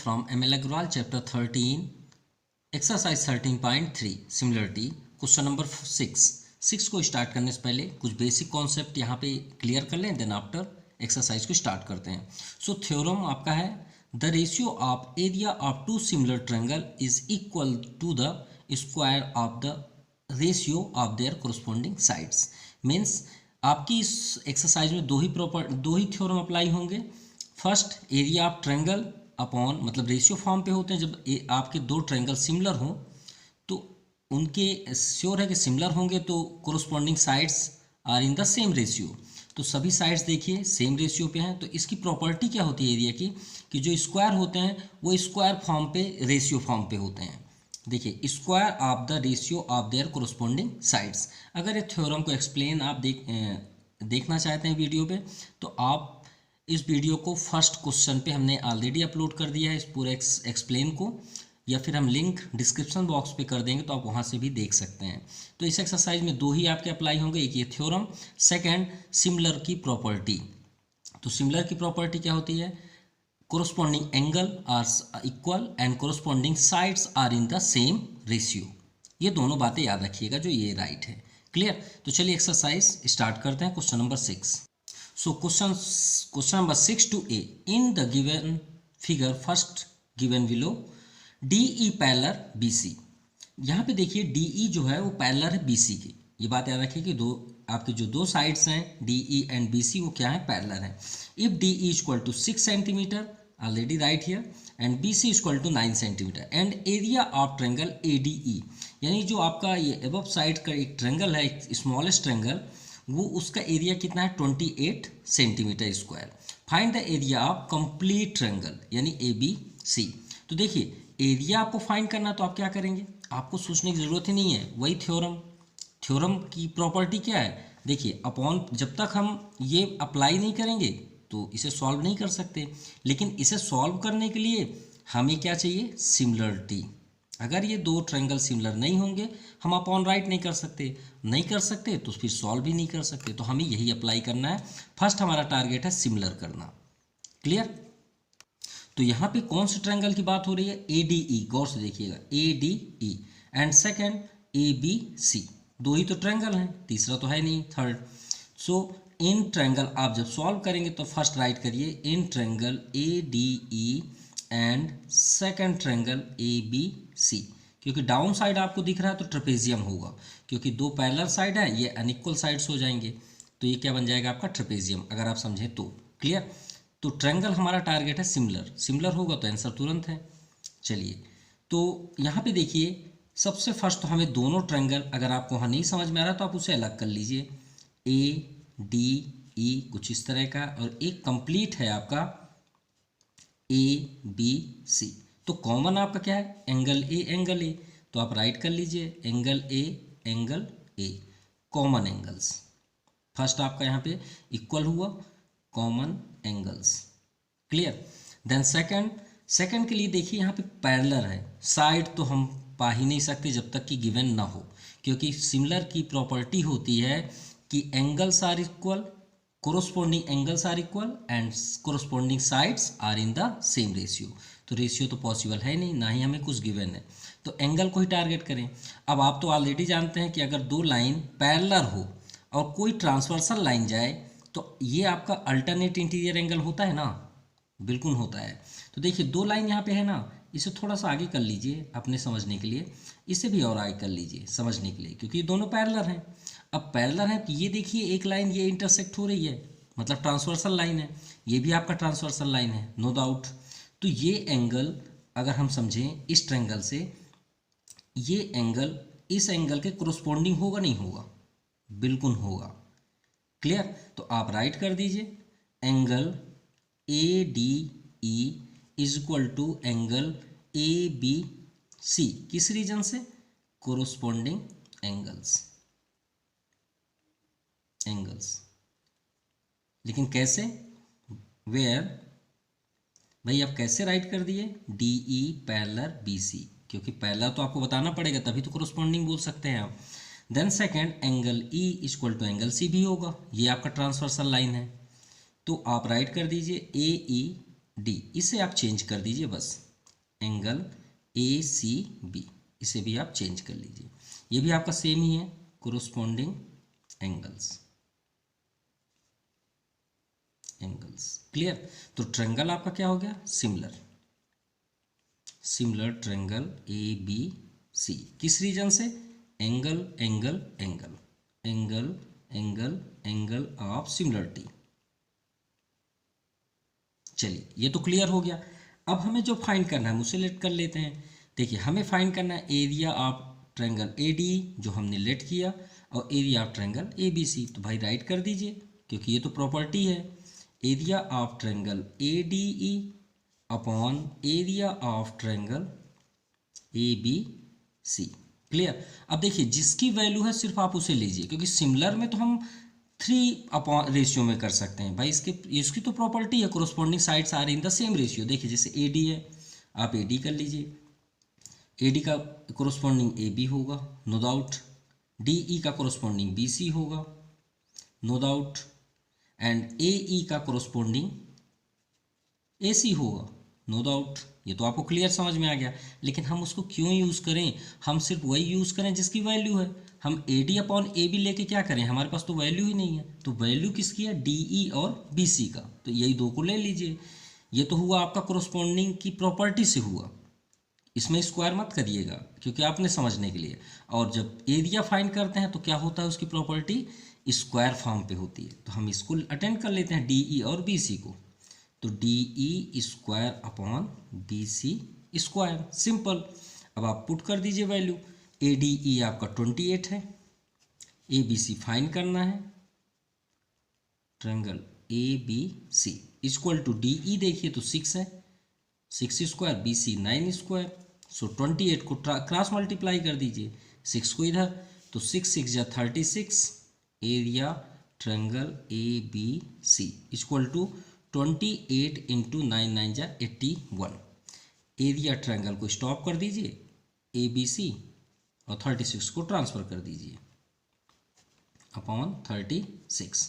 from ML Agrawal chapter 13 exercise 13.3 similarity question number 6 को start करने से पहले कुछ बेसिक कॉन्सेप्ट यहाँ पे क्लियर कर लें, देन आफ्टर एक्सरसाइज को स्टार्ट करते हैं। सो थ्योरम आपका है the ratio of area of two similar triangle is equal to the square of the ratio of their corresponding sides. Means आपकी इस एक्सरसाइज में दो ही थ्योरम अप्लाई होंगे। First, area of triangle upon, मतलब ratio form पे होते हैं जब आपके दो ट्रायंगल सिमिलर हों तो उनके श्योर है कि सिमिलर होंगे तो corresponding sides are in the same ratio. तो सभी साइड्स देखिए सेम रेशियो पे हैं। तो इसकी प्रॉपर्टी क्या होती है एरिया की, कि जो स्क्वायर होते हैं वो स्क्वायर फॉर्म पे, रेशियो फॉर्म पे होते हैं। देखिए square of the ratio of their corresponding sides. अगर ये थ्योरम को एक्सप्लेन आप देखना चाहते हैं वीडियो पे, तो आप इस वीडियो को फर्स्ट क्वेश्चन पे हमने ऑलरेडी अपलोड कर दिया है इस पूरे एक्सप्लेन को, या फिर हम लिंक डिस्क्रिप्शन बॉक्स पे कर देंगे तो आप वहाँ से भी देख सकते हैं। तो इस एक्सरसाइज में दो ही आपके अप्लाई होंगे, एक ये थ्योरम, सेकंड सिमिलर की प्रॉपर्टी। तो सिमिलर की प्रॉपर्टी क्या होती है, corresponding angle are equal and corresponding sides are in the same ratio. ये दोनों बातें याद रखिएगा, जो ये राइट है। क्लियर? तो चलिए एक्सरसाइज स्टार्ट करते हैं। Question number 6। So question number 6 to A. In the given figure, first given below, DE parallel BC। यहाँ पे देखिए DE जो है वो पैरेलल है BC के। ये बात याद रखिए कि आपके जो दो साइड्स हैं DE एंड BC वो क्या है, पैरेलल है। If DE is equal to 6 centimetre, already right here, and BC is equal to 9 centimetre, and area of triangle ADE, यानी जो आपका ये अबव साइड का एक ट्रायंगल है, एक स्मॉलेस्ट ट्रायंगल, वो उसका एरिया कितना है 28 centimetre square. Find the area of complete triangle यानी ABC। तो देखिए एरिया आपको फाइंड करना, तो आप क्या करेंगे, आपको सोचने की ज़रूरत ही नहीं है, वही थ्योरम की प्रॉपर्टी क्या है, देखिए अपॉन, जब तक हम ये अप्लाई नहीं करेंगे तो इसे सॉल्व नहीं कर सकते। लेकिन इसे सॉल्व करने के लिए हमें क्या चाहिए, सिमिलरिटी। अगर ये दो ट्रायंगल सिमिलर नहीं होंगे हम अपॉन राइट नहीं कर सकते तो फिर सॉल्व भी नहीं कर सकते। तो हमें यही अप्लाई करना है। फर्स्ट हमारा टारगेट है सिमिलर करना। क्लियर? तो यहाँ पे कौन से ट्रायंगल की बात हो रही है, ADE, गौर से देखिएगा, ADE, एंड सेकेंड ABC। दो ही तो ट्रायंगल हैं, तीसरा तो है नहीं, थर्ड। सो इन ट्रायंगल आप जब सॉल्व करेंगे तो फर्स्ट राइट करिए in triangle ADE and second triangle ABC, क्योंकि डाउन साइड आपको दिख रहा है तो ट्रेपेजियम होगा, क्योंकि दो पैरेलल साइड है, ये अनइक्वल साइड्स हो जाएंगे, तो ये क्या बन जाएगा आपका, ट्रेपेजियम, अगर आप समझें तो। क्लियर? तो ट्रायंगल हमारा टारगेट है सिमिलर होगा तो आंसर तुरंत है। चलिए तो यहाँ पे देखिए सबसे फर्स्ट तो हमें दोनों ट्रायंगल, अगर आपको वहाँ नहीं समझ में आ रहा तो आप उसे अलग कर लीजिए, ADE कुछ इस तरह का, और एक कंप्लीट है आपका ABC। तो कॉमन आपका क्या है, एंगल A, तो आप राइट कर लीजिए angle A, common angles. First आपका यहाँ पे इक्वल हुआ, common angles. Clear? Then second के लिए देखिए यहाँ पे पैरेलल है, साइड तो हम पा ही नहीं सकते जब तक कि गिवन ना हो, क्योंकि सिमिलर की प्रॉपर्टी होती है कि angles are equal, corresponding angles are equal and corresponding sides are in the same ratio. तो रेशियो तो पॉसिबल है नहीं, ना ही हमें कुछ गिवन है, तो एंगल को ही टारगेट करें। अब आप तो ऑलरेडी जानते हैं कि अगर दो लाइन पैरेलल हो और कोई ट्रांसवर्सल लाइन जाए तो ये आपका अल्टरनेट इंटीरियर एंगल होता है ना, बिल्कुल होता है। तो देखिए दो लाइन यहाँ पे है ना, इसे थोड़ा सा आगे कर लीजिए अपने समझने के लिए, इसे भी और आगे कर लीजिए समझने के लिए, क्योंकि ये दोनों पैरेलल हैं। अब पैरेलल है तो ये देखिए एक लाइन ये इंटरसेक्ट हो रही है, मतलब ट्रांसवर्सल लाइन है, ये भी आपका ट्रांसवर्सल लाइन है, नो डाउट। तो ये एंगल अगर हम समझें इस ट्रायंगल से, ये एंगल इस एंगल के कोरस्पॉन्डिंग होगा नहीं होगा, बिल्कुल होगा। क्लियर? तो आप राइट कर दीजिए angle ADE is equal to angle ABC, किस रीजन से, कोरस्पॉन्डिंग एंगल्स। लेकिन कैसे, वेयर, भाई आप कैसे राइट कर दिए, DE पैरेलल BC, क्योंकि पैरेलल तो आपको बताना पड़ेगा तभी तो कोरस्पॉन्डिंग बोल सकते हैं आप। Then second angle E equal to angle C भी होगा, ये आपका ट्रांसवर्सल लाइन है, तो आप राइट कर दीजिए AED, इसे आप चेंज कर दीजिए बस, एंगल ACB, इसे भी आप चेंज कर लीजिए। ये भी आपका सेम ही है, कोरोस्पोंडिंग एंगल्स। क्लियर। तो ट्रायंगल आपका क्या हो गया, सिमिलर ट्रायंगल ABC। किस रीजन से, angle angle angle angle angle angle of similarity. चलिए ये तो क्लियर हो गया। अब हमें जो फाइंड करना है उसे लेट कर लेते हैं। देखिए हमें फाइंड करना है एरिया ऑफ ट्रायंगल AD जो हमने लेट किया, और एरिया ऑफ ट्रायंगल ABC। तो भाई राइट कर दीजिए, क्योंकि ये तो प्रॉपर्टी है। Area of triangle ADE upon area of triangle ABC। Clear. अब देखिए जिसकी वैल्यू है सिर्फ आप उसे लीजिए, क्योंकि सिमिलर में तो हम 3 अपॉन रेशियो में कर सकते हैं भाई। इसकी तो प्रॉपर्टी है, corresponding sides are in the same ratio. देखिए जैसे AD है, आप AD कर लीजिए, AD का कोरोस्पोंडिंग AB होगा, नो डाउट। DE का कोरोस्पोंडिंग BC होगा, नो डाउट। एंड AE का कोरोस्पोंडिंग AC होगा, नो डाउट। ये तो आपको क्लियर समझ में आ गया। लेकिन हम उसको क्यों यूज़ करें, हम सिर्फ वही यूज़ करें जिसकी वैल्यू है। हम AD अपॉन AB लेके क्या करें, हमारे पास तो वैल्यू ही नहीं है। तो वैल्यू किसकी है, DE और BC का। तो यही दो को ले लीजिए। ये तो हुआ आपका कोरोस्पोंडिंग की प्रॉपर्टी से हुआ, इसमें स्क्वायर मत करिएगा क्योंकि आपने समझने के लिए। और जब एरिया फाइंड करते हैं तो क्या होता है, उसकी प्रॉपर्टी स्क्वायर फॉर्म पे होती है। तो हम इसको अटेंड कर लेते हैं, DE और BC को। तो DE square upon BC square, simple. अब आप पुट कर दीजिए वैल्यू। ADE आपका 28 है, ABC फाइंड करना है, triangle ABC equal to DE देखिए तो 6 है, 6 स्क्वायर, BC 9 स्क्वायर। सो 28 को क्रॉस मल्टीप्लाई कर दीजिए, 6 को इधर, तो 6 6 या 36। Area triangle ABC equal to 28 into 9 9 जा 81। एरिया ट्रायंगल को स्टॉप कर दीजिए ABC, और 36 को ट्रांसफ़र कर दीजिए अपॉन 36।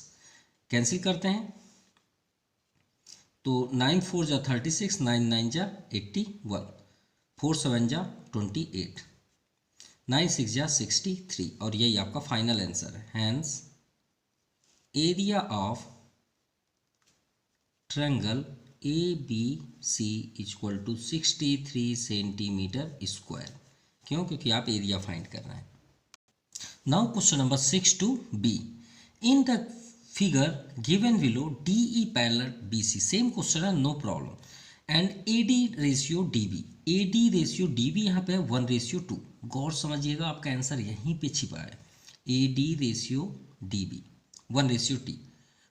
कैंसिल करते हैं तो 9 4 जा 36, 9 9 जा 81, 4 7 जा 28, 9 6 जा 63। और यही आपका फाइनल आंसर है। Hence area of triangle ABC equal to 63 centimetre square. क्यों, क्योंकि आप एरिया फाइंड कर रहे हैं। Now question number 6 to B। In the figure given below DE parallel BC, same question है, no problem. And AD ratio DB, AD ratio DB यहाँ पे है 1:2। गौर समझिएगा, आपका आंसर यहीं पे छिपा है। AD ratio DB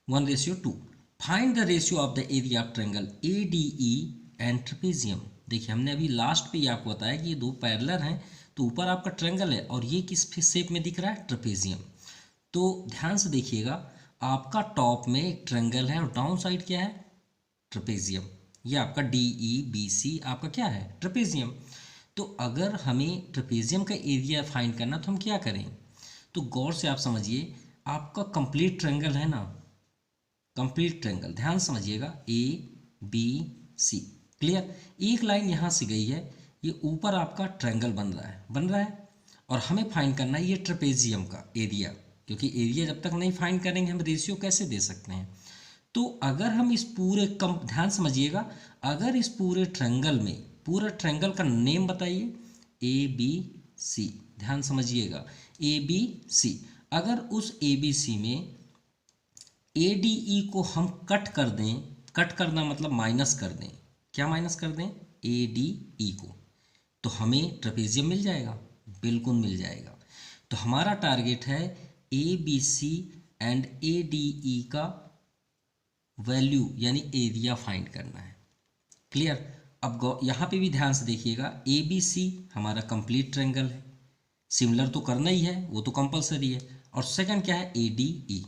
1:2। Find the ratio of the area of triangle ADE and trapezium. देखिए हमने अभी लास्ट पे ही आपको बताया कि ये दो पैरेलल हैं, तो ऊपर आपका ट्रायंगल है और ये किस शेप में दिख रहा है, ट्रेपेजियम। तो ध्यान से देखिएगा, आपका टॉप में एक ट्रायंगल है और डाउन साइड क्या है, ट्रेपेजियम। ये आपका DE BC आपका क्या है, ट्रेपेजियम। तो अगर हमें ट्रेपेजियम का एरिया फाइंड करना तो हम क्या करें, तो गौर से आप समझिए, आपका कंप्लीट ट्रायंगल है ना, कंप्लीट ट्रायंगल, ध्यान समझिएगा, ABC। क्लियर। एक लाइन यहाँ से गई है, ये ऊपर आपका ट्रायंगल बन रहा है और हमें फाइंड करना है ये ट्रेपेजियम का एरिया, क्योंकि एरिया जब तक नहीं फाइंड करेंगे हम रेशियो कैसे दे सकते हैं। तो अगर हम इस पूरे ध्यान समझिएगा, अगर इस पूरे ट्रायंगल में, पूरा ट्रायंगल का नेम बताइए, ABC। ध्यान समझिएगा, ABC। अगर उस ABC में ADE को हम कट कर दें, कट करना मतलब माइनस कर दें, क्या माइनस कर दें, ADE को, तो हमें ट्रेपेजियम मिल जाएगा, बिल्कुल मिल जाएगा। तो हमारा टारगेट है ABC एंड ADE का वैल्यू यानी एरिया फाइंड करना है। क्लियर। अब यहाँ पे भी ध्यान से देखिएगा, ABC हमारा कंप्लीट ट्रायंगल है, सिमिलर तो करना ही है, वो तो कंपलसरी है। और सेकंड क्या है, ADE।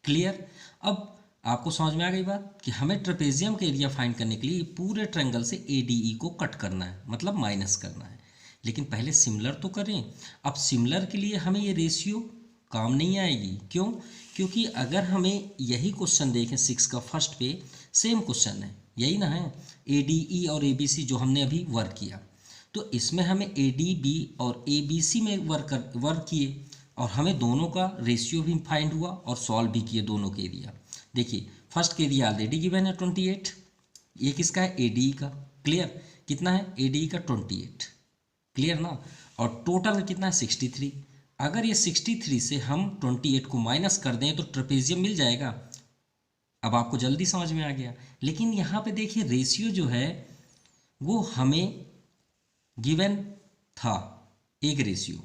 क्लियर। अब आपको समझ में आ गई बात कि हमें ट्रेपेजियम का एरिया फाइंड करने के लिए पूरे ट्रायंगल से ADE को कट करना है, मतलब माइनस करना है। लेकिन पहले सिमिलर तो करें। अब सिमिलर के लिए हमें ये रेशियो काम नहीं आएगी, क्यों, क्योंकि अगर हमें यही क्वेश्चन देखें 6 का फर्स्ट पे, सेम क्वेश्चन है, यही ना है, ADE और ABC जो हमने अभी वर्क किया, तो इसमें हमें ADB और ABC में वर्क किए और हमें दोनों का रेशियो भी फाइंड हुआ और सॉल्व भी किए दोनों के एरिया। देखिए फर्स्ट के एरिया ऑलरेडी गिवन है 28, ये किसका है, ADE का। क्लियर, कितना है ADE का 28, क्लियर ना, और टोटल कितना है 63। अगर ये 63 से हम 28 को माइनस कर दें तो ट्रेपेजियम मिल जाएगा। अब आपको जल्दी समझ में आ गया। लेकिन यहाँ पे देखिए रेशियो जो है वो हमें गिवन था, एक रेशियो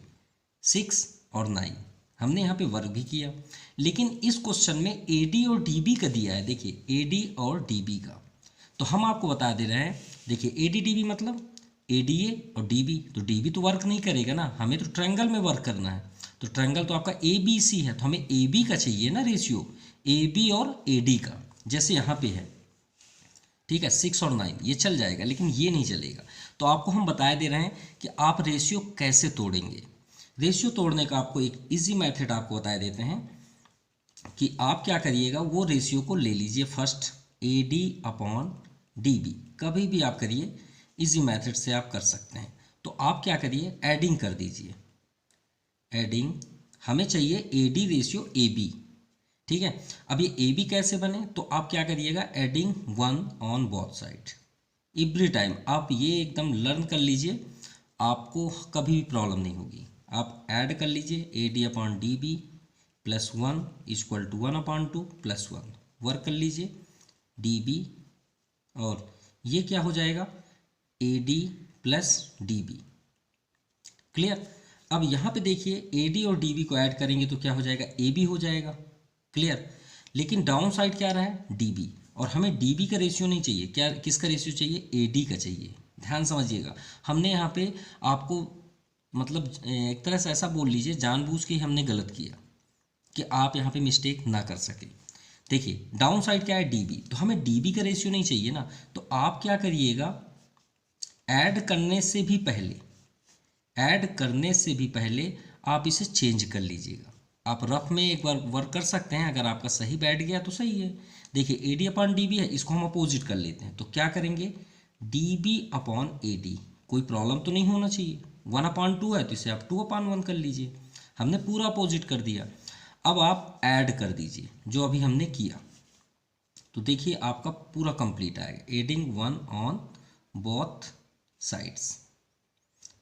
6 और 9, हमने यहाँ पे वर्क भी किया। लेकिन इस क्वेश्चन में AD और DB का दिया है, देखिए AD और DB का, तो हम आपको बता दे रहे हैं, देखिए AD DB मतलब ADA और DB, तो DB तो वर्क नहीं करेगा ना, हमें तो ट्रायंगल में वर्क करना है। तो ट्रायंगल तो आपका ABC है, तो हमें AB का चाहिए ना रेशियो, AB और AD का, जैसे यहाँ पे है, ठीक है 6 और 9 ये चल जाएगा, लेकिन ये नहीं चलेगा। तो आपको हम बता दे रहे हैं कि आप रेशियो कैसे तोड़ेंगे। रेशियो तोड़ने का आपको एक इजी मेथड आपको बता देते हैं कि आप क्या करिएगा, वो रेशियो को ले लीजिए फर्स्ट AD अपॉन DB, कभी भी आप करिए, इजी मेथड से आप कर सकते हैं। तो आप क्या करिए, एडिंग कर दीजिए, एडिंग हमें चाहिए AD रेशियो AB, ठीक है। अब ये AB कैसे बने, तो आप क्या करिएगा, adding 1 on both side every time. आप ये एकदम लर्न कर लीजिए, आपको कभी भी प्रॉब्लम नहीं होगी। आप ऐड कर लीजिए AD upon DB plus 1 equal to 1 upon 2 plus 1, work कर लीजिए DB, और ये क्या हो जाएगा AD प्लस DB, क्लियर। अब यहाँ पे देखिए AD और DB को ऐड करेंगे तो क्या हो जाएगा, AB हो जाएगा, क्लियर। लेकिन डाउन साइड क्या रहा है, DB, और हमें DB का रेशियो नहीं चाहिए, क्या किसका रेशियो चाहिए, AD का चाहिए। ध्यान समझिएगा, हमने यहाँ पे आपको मतलब एक तरह से ऐसा बोल लीजिए, जानबूझ के हमने गलत किया कि आप यहाँ पे मिस्टेक ना कर सके। देखिए डाउन साइड क्या है DB, तो हमें DB का रेशियो नहीं चाहिए ना, तो आप क्या करिएगा, ऐड करने से भी पहले, ऐड करने से भी पहले आप इसे चेंज कर लीजिएगा। आप रफ में एक बार वर्क कर सकते हैं, अगर आपका सही बैठ गया तो सही है। देखिए AD अपॉन DB है, इसको हम अपोजिट कर लेते हैं, तो क्या करेंगे DB अपॉन AD, कोई प्रॉब्लम तो नहीं होना चाहिए, 1 अपॉन 2 है तो इसे आप 2 अपॉन 1 कर लीजिए, हमने पूरा अपोजिट कर दिया। अब आप ऐड कर दीजिए जो अभी हमने किया, तो देखिए आपका पूरा कंप्लीट आएगा, एडिंग 1 ऑन बोथ साइड्स।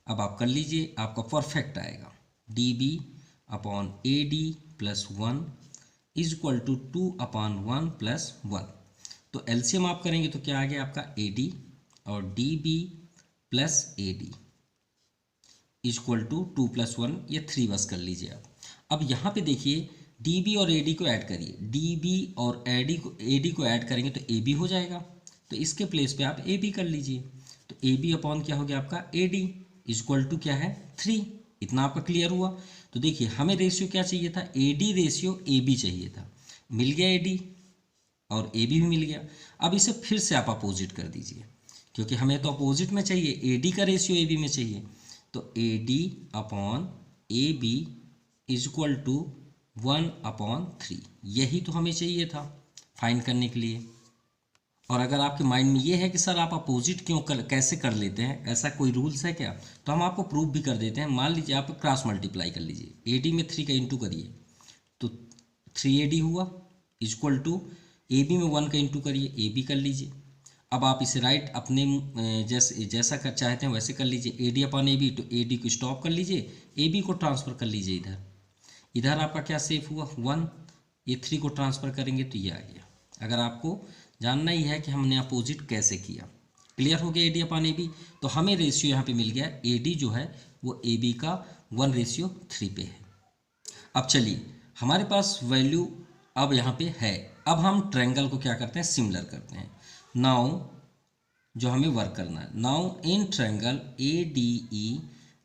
अब आप कर लीजिए, आपका परफेक्ट आएगा, DB upon AD plus 1 is equal to 2 upon 1 plus 1। तो एलसीएम आप करेंगे तो क्या आ गया आपका AD और DB plus AD is equal to 2 plus 1, ये 3 बस कर लीजिए आप। अब यहाँ पे देखिए DB और AD को ऐड करिए, DB और AD को ऐड करेंगे तो AB हो जाएगा, तो इसके प्लेस पे आप AB कर लीजिए, तो AB अपॉन क्या हो गया आपका AD इज इक्वल टू क्या है 3। इतना आपका क्लियर हुआ। तो देखिए हमें रेशियो क्या चाहिए था, AD रेशियो AB चाहिए था, मिल गया AD और AB भी मिल गया। अब इसे फिर से आप अपोजिट कर दीजिए, क्योंकि हमें तो अपोजिट में चाहिए, AD का रेशियो AB में चाहिए, तो AD upon AB is equal to 1 upon 3, यही तो हमें चाहिए था फाइंड करने के लिए। और अगर आपके माइंड में ये है कि सर आप अपोजिट कैसे कर लेते हैं, ऐसा कोई रूल्स है क्या, तो हम आपको प्रूफ भी कर देते हैं। मान लीजिए आप क्रॉस मल्टीप्लाई कर लीजिए, AD में 3 का इंटू करिए तो 3AD हुआ इक्वल टू AB में 1 का इंटू करिए, AB कर लीजिए। अब आप इसे राइट अपने जैसा कर चाहते हैं वैसे कर लीजिए, AD अपॉन AB, तो AD को स्टॉप कर लीजिए, AB को ट्रांसफ़र कर लीजिए इधर, इधर आपका क्या सेफ हुआ 1, ये 3 को ट्रांसफ़र करेंगे तो ये आ गया। अगर आपको जानना ही है कि हमने अपोजिट कैसे किया, क्लियर हो गया AD अपॉन AB, तो हमें रेशियो यहाँ पे मिल गया, AD जो है वो AB का 1:3 पे है। अब चलिए हमारे पास वैल्यू अब यहाँ पे है, अब हम ट्रायंगल को क्या करते हैं, सिमिलर करते हैं। नाउ जो हमें वर्क करना है, now in triangle ADE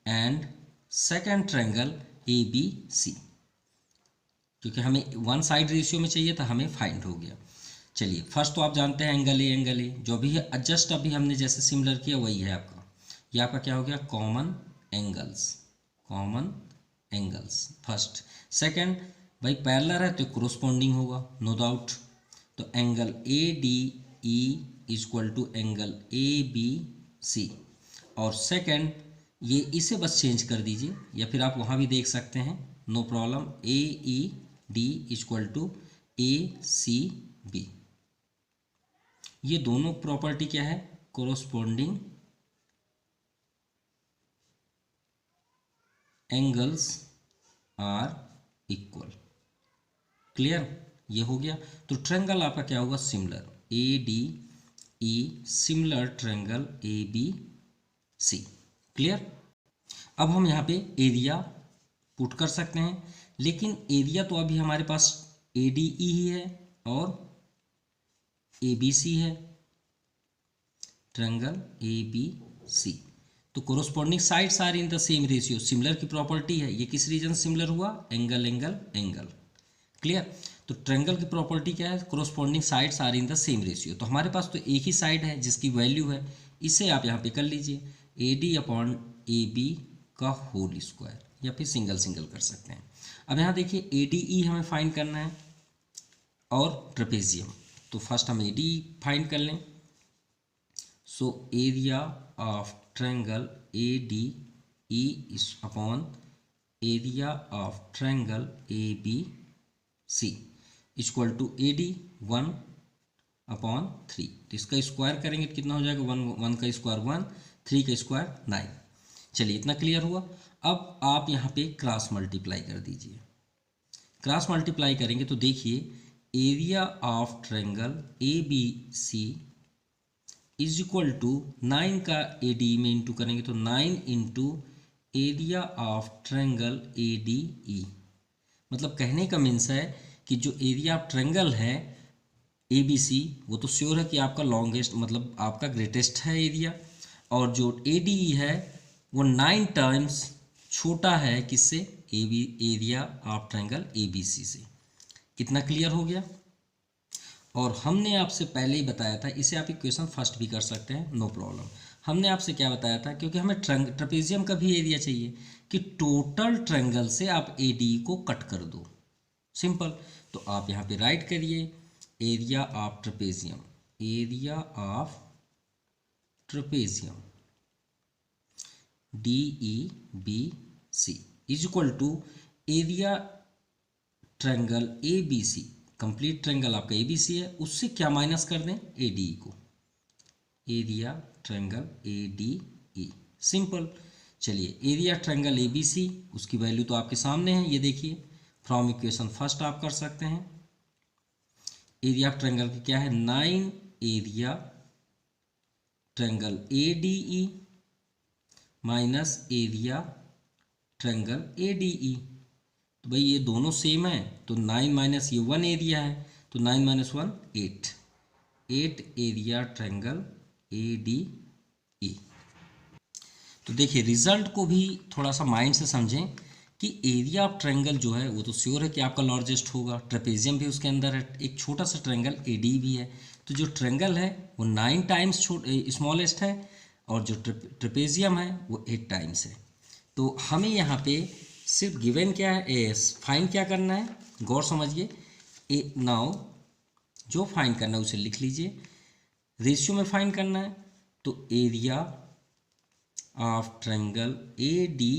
and second triangle ABC, क्योंकि हमें 1 साइड रेशियो में चाहिए था, हमें फाइंड हो गया। चलिए फर्स्ट तो आप जानते हैं एंगल ए जो भी है, एडजस्ट अभी हमने जैसे सिमिलर किया वही है आपका, ये आपका क्या हो गया कॉमन एंगल्स फर्स्ट। सेकंड भाई पैरेलल है तो कोरोस्पोंडिंग होगा, नो डाउट। तो angle A D E equal to angle A B C. और सेकंड ये इसे बस चेंज कर दीजिए, या फिर आप वहाँ भी देख सकते हैं, no problem. A E D equal to A C B. ये दोनों प्रॉपर्टी क्या है, corresponding angles are equal. Clear, ये हो गया। तो ट्रायंगल आपका क्या होगा, similar, A D E similar triangle A B C. Clear. अब हम यहाँ पे एरिया पुट कर सकते हैं, लेकिन एरिया तो अभी हमारे पास ए डी ई ही है और ए बी सी है, ट्रायंगल ए बी सी। तो corresponding sides are in the same ratio, similar की प्रॉपर्टी है। ये किस रीजन सिमिलर हुआ, एंगल एंगल एंगल। क्लियर। तो ट्रायंगल की प्रॉपर्टी क्या है, corresponding sides are in the same ratio. तो हमारे पास तो एक ही साइड है जिसकी वैल्यू है, इसे आप यहाँ पे कर लीजिए A D upon A B का होल स्क्वायर, या फिर सिंगल सिंगल कर सकते हैं। अब यहाँ देखिए ए डी ई हमें फाइंड करना है और ट्रेपेजियम। तो फर्स्ट हम ए डी फाइंड कर लें। So area of triangle A D E is upon area of triangle A B C equal to A D 1/3। तो इसका स्क्वायर करेंगे तो कितना हो जाएगा, 1 का स्क्वायर 1, 3 का स्क्वायर 9। चलिए इतना क्लियर हुआ। अब आप यहाँ पे क्रॉस मल्टीप्लाई कर दीजिए। क्रॉस मल्टीप्लाई करेंगे तो देखिए area of triangle A B C is equal to 9 का ए डी में इंटू करेंगे तो 9 into area of triangle A D E. मतलब कहने का मीन्स है कि जो एरिया ऑफ ट्रायंगल है ए बी सी, वो तो श्योर है कि आपका लॉन्गेस्ट मतलब आपका ग्रेटेस्ट है एरिया, और जो ए डी ई है वो 9 टाइम्स छोटा है किससे, A B area of triangle A B C से। कितना क्लियर हो गया। और हमने आपसे पहले ही बताया था, इसे आप इक्वेशन फर्स्ट भी कर सकते हैं, नो प्रॉब्लम। हमने आपसे क्या बताया था, क्योंकि हमें ट्रेपेजियम का भी एरिया चाहिए, कि टोटल ट्रायंगल से आप ए डी को कट कर दो, सिंपल। तो आप यहाँ पे राइट करिए area of trapezium, area of trapezium D E B C is equal to area triangle A B C. Complete triangle आपका ए बी सी है, उससे क्या माइनस कर दें, ए डी को, area triangle A D E, simple. चलिए area triangle A B C, उसकी value तो आपके सामने है, ये देखिए फ्रॉम इक्वेशन फर्स्ट आप कर सकते हैं। एरिया ऑफ ट्रायंगल की क्या है, 9 area triangle A D E minus area triangle A D E. तो भाई ये दोनों सेम है, तो 9 माइनस ये 1 एरिया है, तो 9 minus 1 8 area triangle A D E. तो देखिए रिजल्ट को भी थोड़ा सा माइंड से समझें कि एरिया ऑफ ट्रायंगल जो है वो तो श्योर है कि आपका लार्जेस्ट होगा, ट्रेपेजियम भी उसके अंदर है, एक छोटा सा ट्रायंगल ए डी भी है। तो जो ट्रायंगल है वो 9 टाइम्स स्मॉलेस्ट है, और जो ट्रेपेजियम है वो 8 टाइम्स है। तो हमें यहाँ पे सिर्फ गिवन क्या है, फाइंड क्या करना है, गौर समझिए। ए नाउ जो फाइंड करना है उसे लिख लीजिए, रेशियो में फाइंड करना है। तो area of triangle A D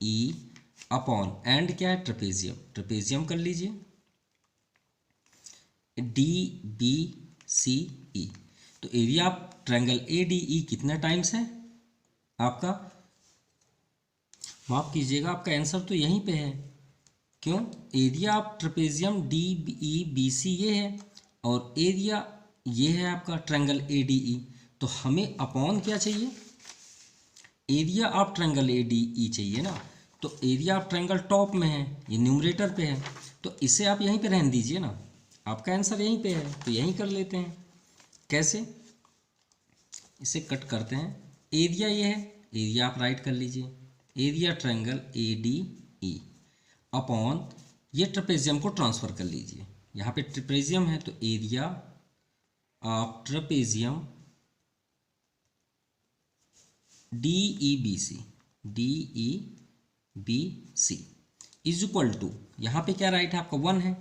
E upon and क्या है, ट्रेपेजियम, ट्रेपेजियम कर लीजिए, डी बी सी ई। तो area of triangle A D ई कितना टाइम्स है आपका, माफ कीजिएगा आपका आंसर तो यहीं पे है। क्यों, area of trapezium D E B C ये है, और एरिया ये है आपका ट्रायंगल ए डी ई। तो हमें अपॉन क्या चाहिए, area of triangle A D ई चाहिए ना। तो एरिया ऑफ ट्रायंगल टॉप में है, ये न्यूमरेटर पे है, तो इसे आप यहीं पे रहने दीजिए ना, आपका आंसर यहीं पे है, तो यहीं कर लेते हैं। कैसे, इसे कट करते हैं, एरिया ये है, एरिया आप राइट कर लीजिए, area triangle A D E upon ये ट्रेपेजियम को ट्रांसफ़र कर लीजिए, यहाँ पे ट्रेपेजियम है तो area of trapezium D E B C, D E B C is equal to, यहाँ पे क्या राइट है आपका 1 है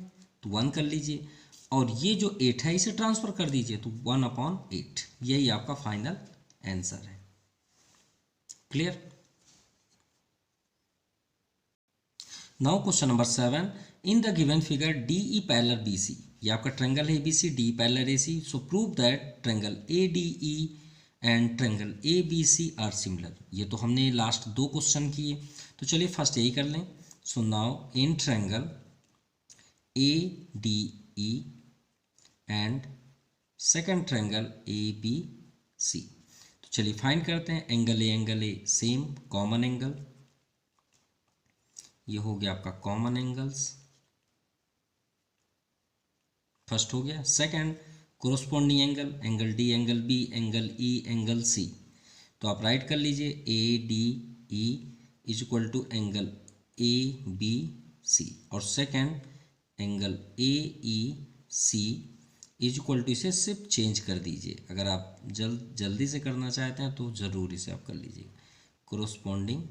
तो 1 कर लीजिए, और ये जो 8 है इसे ट्रांसफर कर दीजिए तो 1/8, यही आपका फाइनल आंसर है। Clear. Now question number 7, in the given figure D E parallel B C, ये आपका ट्रेंगल है B C, D parallel A C, so prove that triangle A D E and triangle A B C are similar. ये तो हमने last 2 question किए, तो चलिए first यही कर लें। So now in triangle A D E and second triangle A B C, तो चलिए फाइंड करते हैं। Angle A same common angle, ये हो गया आपका कॉमन एंगल्स, फर्स्ट हो गया। Second corresponding angle, angle D, angle B, angle E, angle C, तो आप राइट कर लीजिए A D E is equal to angle A B C, और second angle A E C is equal to, इसे सिर्फ change कर दीजिए, अगर आप जल्दी से करना चाहते हैं तो ज़रूर इसे आप कर लीजिए कोरोस्पोंडिंग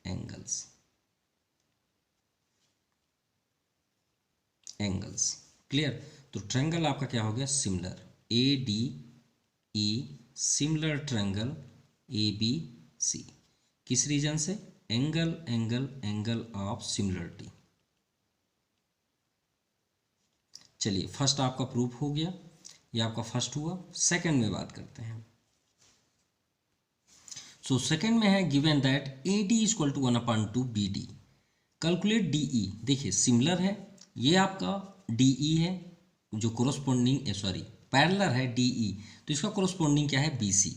एंगल्स। क्लियर। तो ट्रायंगल आपका क्या हो गया, similar, A D E similar triangle A B C, किस रीजन से, angle angle angle of similarity. चलिए फर्स्ट आपका प्रूफ हो गया, ये आपका फर्स्ट हुआ। सेकंड में बात करते हैं। सो सेकंड में है given that A D is equal to 1/2 B D, calculate D E. देखिए सिमिलर है, ये आपका डी ई है जो कोरोस्पोंडिंग पैरेलल है डी ई, तो इसका कोरोस्पोंडिंग क्या है बी सी।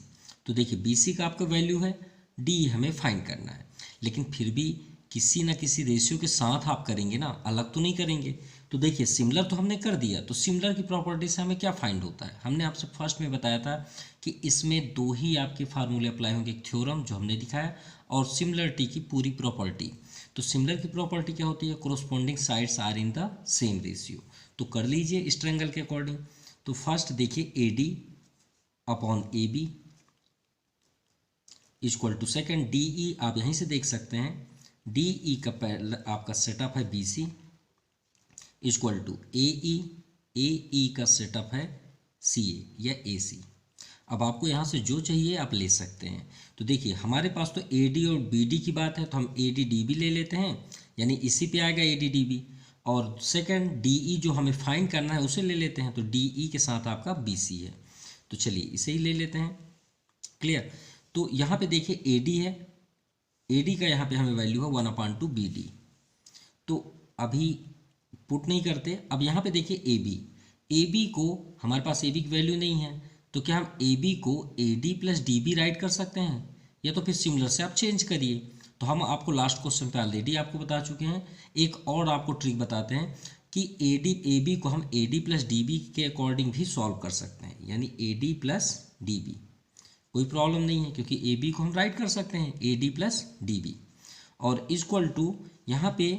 तो देखिए बी सी का आपका वैल्यू है, डी ई हमें फाइंड करना है, लेकिन फिर भी किसी ना किसी रेशियो के साथ आप करेंगे ना, अलग तो नहीं करेंगे। तो देखिए सिमिलर तो हमने कर दिया, तो सिमिलर की प्रॉपर्टी से हमें क्या फाइंड होता है, हमने आपसे फर्स्ट में बताया था कि इसमें 2 ही आपके फार्मूले अप्लाई होंगे, एक थ्योरम जो हमने दिखाया और सिमिलरिटी की पूरी प्रॉपर्टी। तो सिमिलर की प्रॉपर्टी क्या होती है, corresponding sides are in the same ratio. तो कर लीजिए इस ट्रायंगल के अकॉर्डिंग। तो फर्स्ट देखिए A D upon A B equal to second D E, आप यहीं से देख सकते हैं डी ई का आपका सेटअप है बी सी इक्वल टू ए ई का सेटअप है सी ए या ए सी। अब आपको यहाँ से जो चाहिए आप ले सकते हैं। तो देखिए हमारे पास तो ए डी और बी डी की बात है, तो हम ए डी डी बी ले लेते हैं, यानी इसी पे आएगा ए डी डी बी, और सेकंड डी ई जो हमें फाइंड करना है उसे ले लेते हैं, तो डी ई के साथ आपका बी सी है, तो चलिए इसे ही ले लेते हैं। क्लियर। तो यहाँ पे देखिए ए डी है, ए डी का यहाँ पे हमें वैल्यू है 1/2 बी डी, तो अभी पुट नहीं करते। अब यहाँ पे देखिए ए बी को हमारे पास ए बी की वैल्यू नहीं है, तो क्या हम ए बी को A D plus D B right कर सकते हैं, या तो फिर सिमिलर से आप चेंज करिए। तो हम आपको लास्ट क्वेश्चन पे ऑलरेडी आपको बता चुके हैं, एक और आपको ट्रिक बताते हैं कि ए बी को हम A D plus D B के अकॉर्डिंग भी सॉल्व कर सकते हैं, यानी A D plus D B, कोई प्रॉब्लम नहीं है क्योंकि ए बी को हम राइट कर सकते हैं A D plus D B, और इक्वल टू यहाँ पे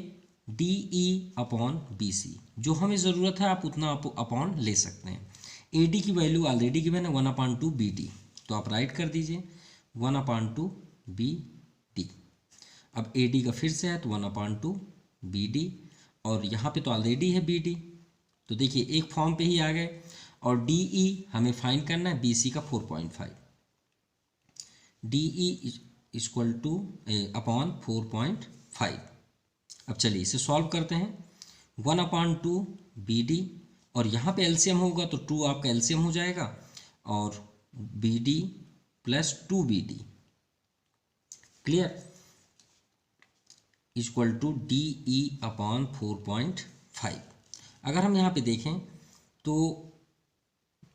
D E upon B C, जो हमें ज़रूरत है आप उतना अपॉन ले सकते हैं। ए डी की वैल्यू ऑलरेडी गिवन है 1/2 बी डी, तो आप राइट कर दीजिए 1/2 बी डी। अब ए डी का फिर से है तो 1/2 बी डी, और यहाँ पे तो ऑलरेडी है बी डी, तो देखिए एक फॉर्म पे ही आ गए, और डी ई हमें फाइंड करना है बी सी का 4.5, D E equal two upon 4.5। अब चलिए इसे सॉल्व करते हैं, 1/2 बी डी, और यहाँ पे एलसीएम होगा तो 2 आपका एलसीएम हो जाएगा, और B D plus 2 B D, clear, equal to D E upon 4.5। अगर हम यहाँ पे देखें तो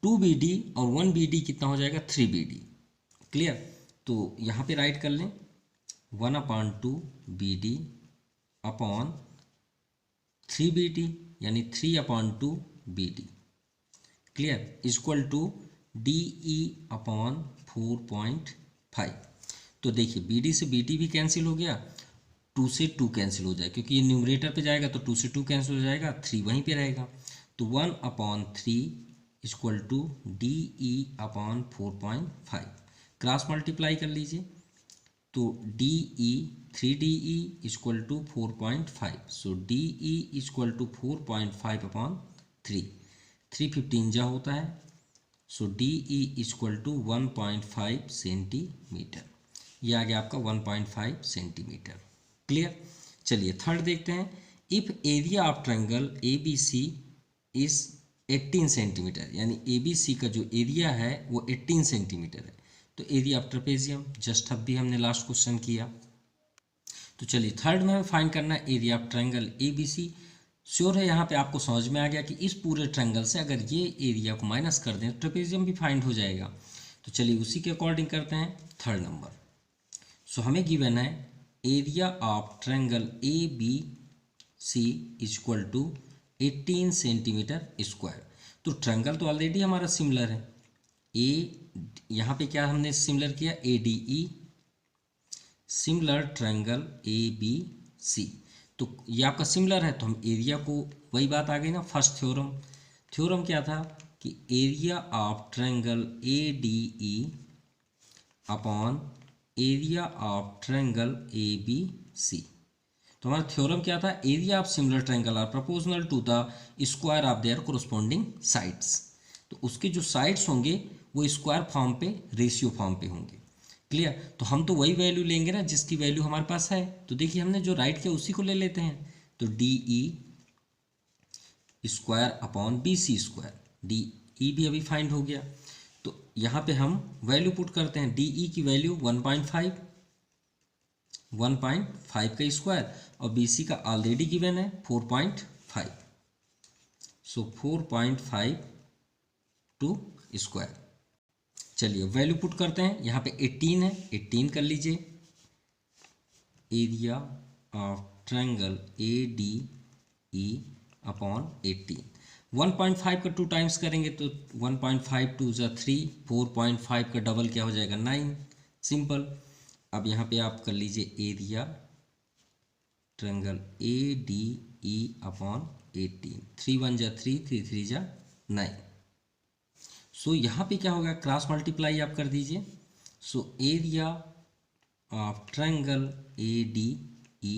2 बी डी और 1 बी डी कितना हो जाएगा, 3 बी डी, क्लियर। तो यहाँ पे राइट कर लें 1/2 B D upon 3 B D, यानी 3/2 B D, clear, equal to D E upon 4.5। तो देखिए बी डी से बी डी भी कैंसिल हो गया, 2 से 2 कैंसिल हो जाए, क्योंकि ये न्यूमरेटर पे जाएगा तो 2 से 2 कैंसिल हो जाएगा, 3 वहीं पे रहेगा, तो 1/3 equal to D E upon 4.5, cross multiply कर लीजिए, तो D E 3DE equal to 4.5, so DE equal to 4.5 upon 3, 315 जा होता है, so DE equal to 1.5 centimetre. ये आ गया आपका 1.5 सेंटीमीटर। क्लियर। चलिए थर्ड देखते हैं। If area of triangle ABC is 18 centimetre, यानी ABC का जो एरिया है वो 18 सेंटीमीटर है, तो एरिया ऑफ ट्रेपेजियम जस्ट अब भी हमने लास्ट क्वेश्चन किया। तो चलिए थर्ड में हमें फाइंड करना है area of triangle ABC। Sure है यहाँ पे आपको समझ में आ गया कि इस पूरे ट्रायंगल से अगर ये एरिया को माइनस कर दें तो ट्रेपेजियम भी फाइंड हो जाएगा। तो चलिए उसी के अकॉर्डिंग करते हैं थर्ड नंबर। सो हमें गिवन है area of triangle ABC equal to 18 centimetre square. तो ट्रायंगल तो ऑलरेडी हमारा सिमिलर है, यहाँ पे क्या हमने सिमिलर किया, ADE, सिमिलर ट्रायंगल ABC। तो ये आपका सिमिलर है तो हम एरिया को, वही बात आ गई ना फर्स्ट थ्योरम क्या था कि area of triangle ADE upon area of triangle ABC। तो हमारा थ्योरम क्या था, area of similar triangle are proportional to the square of their corresponding sides. तो उसके जो साइड्स होंगे वो स्क्वायर फॉर्म पे, रेशियो फॉर्म पे होंगे। क्लियर। तो हम तो वही वैल्यू लेंगे ना जिसकी वैल्यू हमारे पास है। तो देखिए हमने जो राइट किया उसी को ले लेते हैं। तो DE square upon BC square, DE भी अभी फाइंड हो गया। तो यहाँ पे हम वैल्यू पुट करते हैं, DE की वैल्यू 1.5 का स्क्वायर और BC का ऑलरेडी गिवन है 4.5, सो 4.5 टू स्क्वायर। चलिए वैल्यू पुट करते हैं, यहाँ पे 18 है, 18 कर लीजिए। Area of triangle ADE upon 18, 1.5 का 2 टाइम्स करेंगे तो 1.5 2 ज़ा 3, 4.5 का डबल क्या हो जाएगा 9, सिंपल। अब यहाँ पे आप कर लीजिए एरिया ट्रायंगल ADE अपॉन 18, 3 1 ज़ा 3, 3 3 ज़ा 9। सो यहाँ पे क्या होगा, क्रॉस मल्टीप्लाई आप कर दीजिए। सो एरिया ऑफ ट्रायंगल ADE,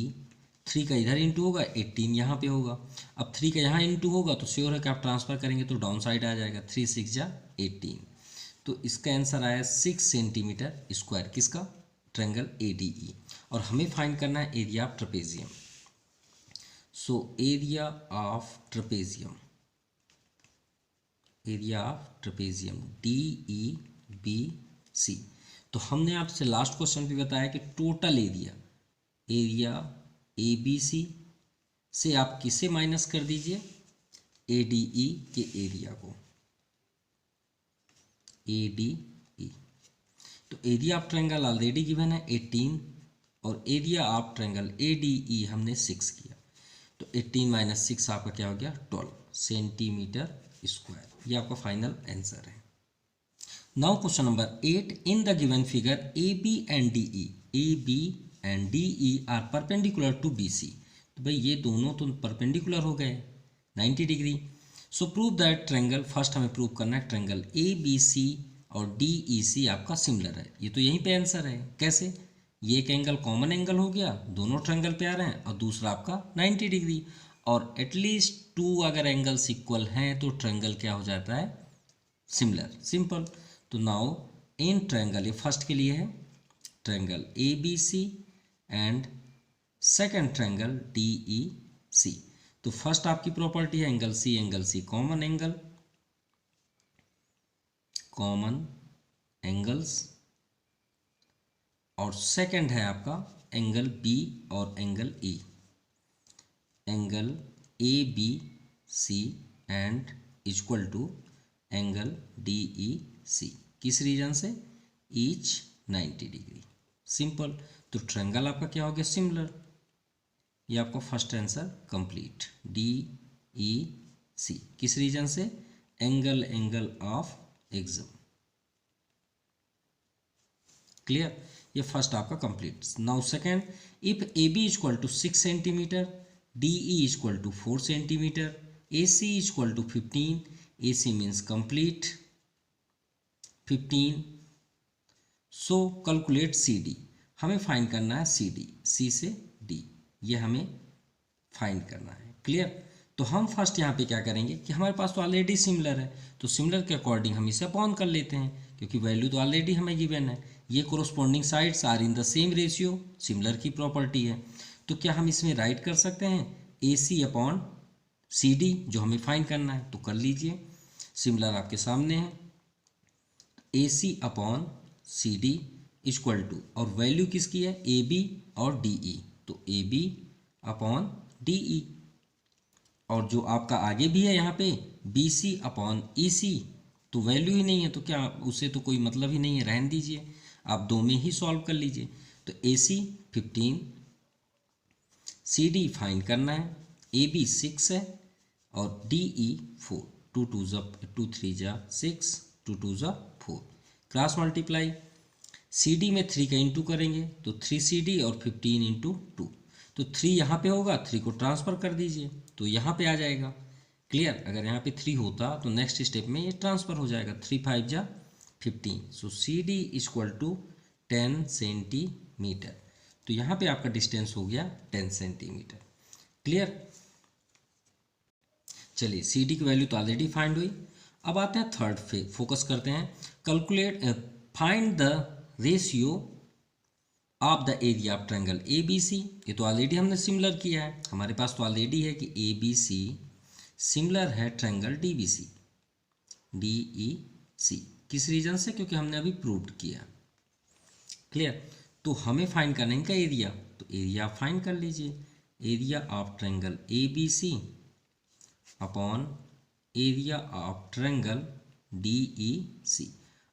3 का इधर इंटू होगा, 18 यहाँ पे होगा। अब 3 का यहाँ इंटू होगा तो श्योर है कि आप ट्रांसफर करेंगे तो डाउन साइड आ जाएगा, 3 6 जा 18। तो इसका आंसर आया 6 सेंटीमीटर स्क्वायर, किसका, ट्रायंगल ADE। और हमें फाइंड करना है area of trapezium. So area of trapezium, area of trapezium DEBC। तो हमने आपसे लास्ट क्वेश्चन भी बताया कि टोटल एरिया ABC से आप किसे माइनस कर दीजिए, ADE के एरिया को, ADE। तो area of triangle already given है 18 और एरिया ऑफ ट्रायंगल ADE हमने 6 किया, तो 18 माइनस 6 आपका क्या हो गया 12 सेंटीमीटर स्क्वायर। ये आपका फाइनल आंसर है। Now question number 8, in the given figure AB and DE are perpendicular to BC। तो भाई ये दोनों तो परपेंडिकुलर हो गए 90 degree. So prove that triangle, first हमें प्रूव करना है ट्रायंगल ABC और DEC आपका सिमिलर है। ये तो यहीं पे आंसर है। कैसे, ये एक एंगल कॉमन एंगल हो गया, दोनों ट्रायंगल पे आ रहे हैं, और दूसरा आपका 90 डिग्री, और एटलीस्ट 2 अगर एंगल्स इक्वल हैं तो ट्रायंगल क्या हो जाता है, सिमिलर, सिंपल। तो नाउ इन ट्रायंगल, ये फर्स्ट के लिए है, triangle ABC and second triangle DEC। तो फर्स्ट आपकी प्रॉपर्टी है एंगल C कॉमन एंगल्स, और सेकंड है आपका एंगल B और angle E, angle ABC and equal to angle DEC, किस रीजन से, ईच 90 डिग्री, सिंपल। तो ट्रायंगल आपका क्या हो गया, सिमिलर। ये आपका फर्स्ट आंसर कंप्लीट, DEC, किस रीजन से, एंगल ऑफ एक्सम, क्लियर। ये फर्स्ट आपका complete. Now second, if AB equal to 6 centimetre, DE equal to 4 centimetre, AC equal to 15, AC means complete 15। So calculate CD। हमें find करना है C D, सी से D, ये हमें फाइंड करना है। क्लियर? तो हम फर्स्ट यहाँ पे क्या करेंगे कि हमारे पास तो ऑलरेडी सिमिलर है, तो सिमिलर के अकॉर्डिंग हम इसे अपॉन कर लेते हैं, क्योंकि वैल्यू तो ऑलरेडी हमें गिवन है। ये corresponding sides are in the same ratio, similar की प्रॉपर्टी है। तो क्या हम इसमें राइट कर सकते हैं ए सी अपॉन सी डी, जो हमें फाइंड करना है, तो कर लीजिए। सिमिलर आपके सामने है, A C upon C D equal to, और वैल्यू किसकी है, ए बी और डी ई, तो A B upon D E, और जो आपका आगे भी है यहाँ पे बी सी अपॉन ई सी, तो वैल्यू ही नहीं है, तो क्या उसे तो कोई मतलब ही नहीं है, रहने दीजिए, आप दो में ही सॉल्व कर लीजिए। तो ए सी 15, सी डी फाइंड करना है, ए बी 6 है और डी ई 4, 2 2 जा 2 3 जा 6, 2 2 जा 4, क्रॉस मल्टीप्लाई, सी डी में 3 का इंटू करेंगे तो 3 सी डी और 15 इंटू 2, तो 3 यहाँ पे होगा, 3 को ट्रांसफ़र कर दीजिए तो यहाँ पे आ जाएगा। क्लियर? अगर यहाँ पे 3 होता तो नेक्स्ट स्टेप में ये ट्रांसफ़र हो जाएगा, 3 5 जा 15, so C D equal to 10 centimetre, तो यहाँ पे आपका डिस्टेंस हो गया 10 सेंटीमीटर। क्लियर? चलिए सी डी की वैल्यू तो ऑलरेडी फाइंड हुई। अब आते हैं थर्ड पे, फोकस करते हैं, calculate find the ratio of the area of triangle A B C. ये तो ऑलरेडी हमने सिमिलर किया है, हमारे पास तो ऑलरेडी है कि ए बी सी सिमिलर है triangle D B C, D E C. किस रीजन से? क्योंकि हमने अभी प्रूव किया। क्लियर? तो हमें फाइंड करना है इनका एरिया, तो एरिया फाइंड कर लीजिए, area of triangle A B C upon area of triangle D E C,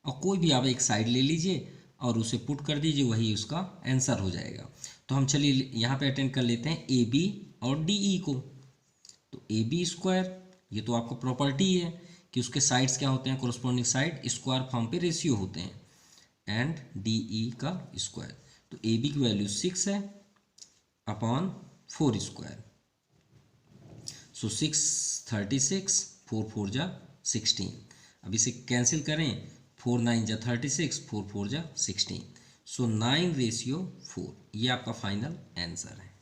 और कोई भी आप एक साइड ले लीजिए और उसे पुट कर दीजिए, वही उसका आंसर हो जाएगा। तो हम चलिए यहाँ पे अटेंड कर लेते हैं ए बी और डी ई को, तो ए बी स्क्वायर, ये तो आपको प्रॉपर्टी है कि उसके साइड्स क्या होते हैं, कोरस्पोंडिंग साइड स्क्वायर फॉर्म पे रेशियो होते हैं, एंड डी ई का स्क्वायर, तो ए बी की वैल्यू 6 है अपॉन 4 स्क्वायर, सो 6 36, 4 4 जा 16, अब इसे कैंसिल करें, 4 9 जा 36, 4 4 जा 16, सो 9:4, ये आपका फाइनल आंसर है।